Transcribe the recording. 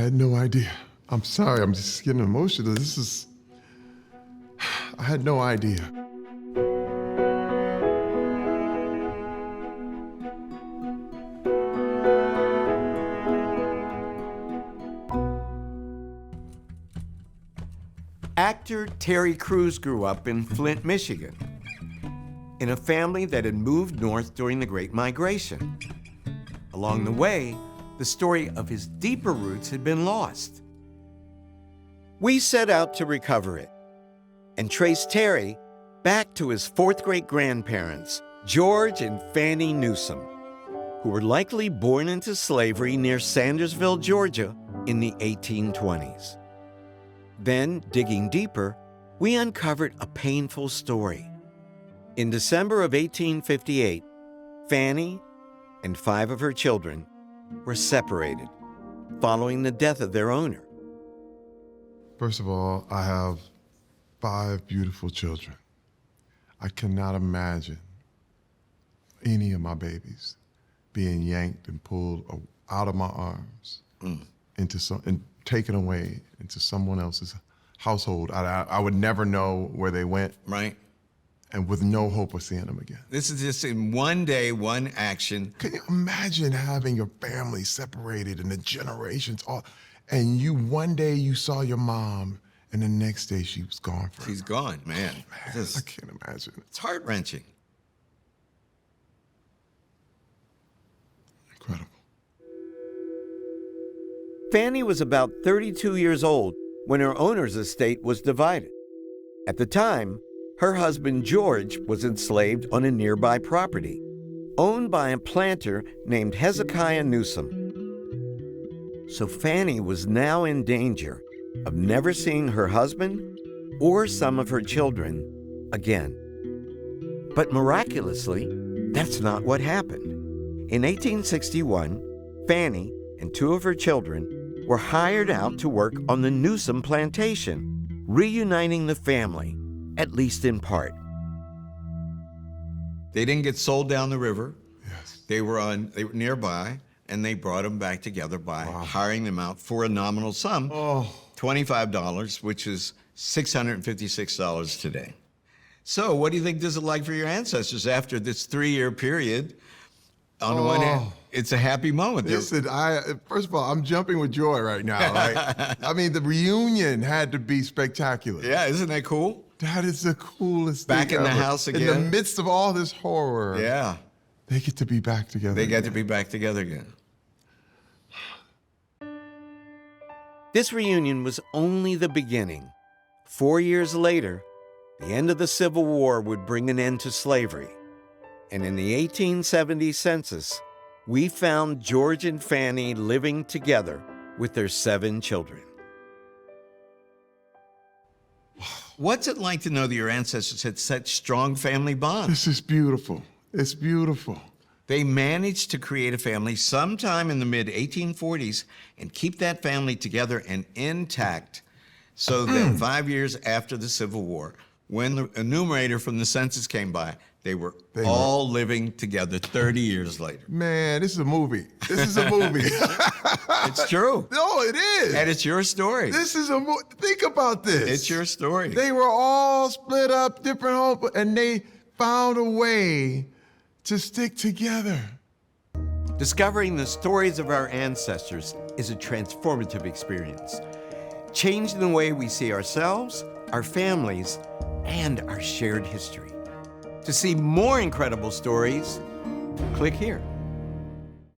had no idea. I'm sorry, I'm just getting emotional. I had no idea. Actor Terry Crews grew up in Flint, Michigan, in a family that had moved north during the Great Migration. Along the way, the story of his deeper roots had been lost. We set out to recover it and trace Terry back to his fourth great-grandparents, George and Fanny Newsom, who were likely born into slavery near Sandersville, Georgia in the 1820s. Then, digging deeper, we uncovered a painful story. In December of 1858, Fanny and 5 of her children were separated following the death of their owner. First of all, I have 5 beautiful children. I cannot imagine any of my babies being yanked and pulled out of my arms and taken away into someone else's household. I would never know where they went. Right. And with no hope of seeing them again. This is just in one day, one action. Can you imagine having your family separated and the generations all, and one day you saw your mom and the next day she was gone forever. She's gone, man. Oh, man, I can't imagine. It's heart-wrenching. Incredible. Fanny was about 32 years old when her owner's estate was divided. At the time, her husband George was enslaved on a nearby property, owned by a planter named Hezekiah Newsom. So Fanny was now in danger of never seeing her husband or some of her children again. But miraculously, that's not what happened. In 1861, Fanny and 2 of her children were hired out to work on the Newsom plantation, reuniting the family, at least in part. They didn't get sold down the river. Yes. They were nearby, and they brought them back together by hiring them out for a nominal sum, $25, which is $656 today. So what do you think this is like for your ancestors after this 3-year period? On the one hand, it's a happy moment. Listen, first of all, I'm jumping with joy right now. Right? I mean, the reunion had to be spectacular. Yeah, isn't that cool? That is the coolest thing Back in the ever. house again. In the midst of all this horror. Yeah. They get to be back together. They get to be back together again. This reunion was only the beginning. 4 years later, the end of the Civil War would bring an end to slavery. And in the 1870 census, we found George and Fanny living together with their 7 children. What's it like to know that your ancestors had such strong family bonds? This is beautiful. It's beautiful. They managed to create a family sometime in the mid-1840s and keep that family together and intact so that 5 years after the Civil War, when the enumerator from the census came by, they were all living together 30 years later. Man, this is a movie. This is a movie. It's true. No, it is. And it's your story. This is a movie. Think about this. It's your story. They were all split up, different homes, and they found a way to stick together. Discovering the stories of our ancestors is a transformative experience, changing the way we see ourselves, our families, and our shared history. To see more incredible stories, click here.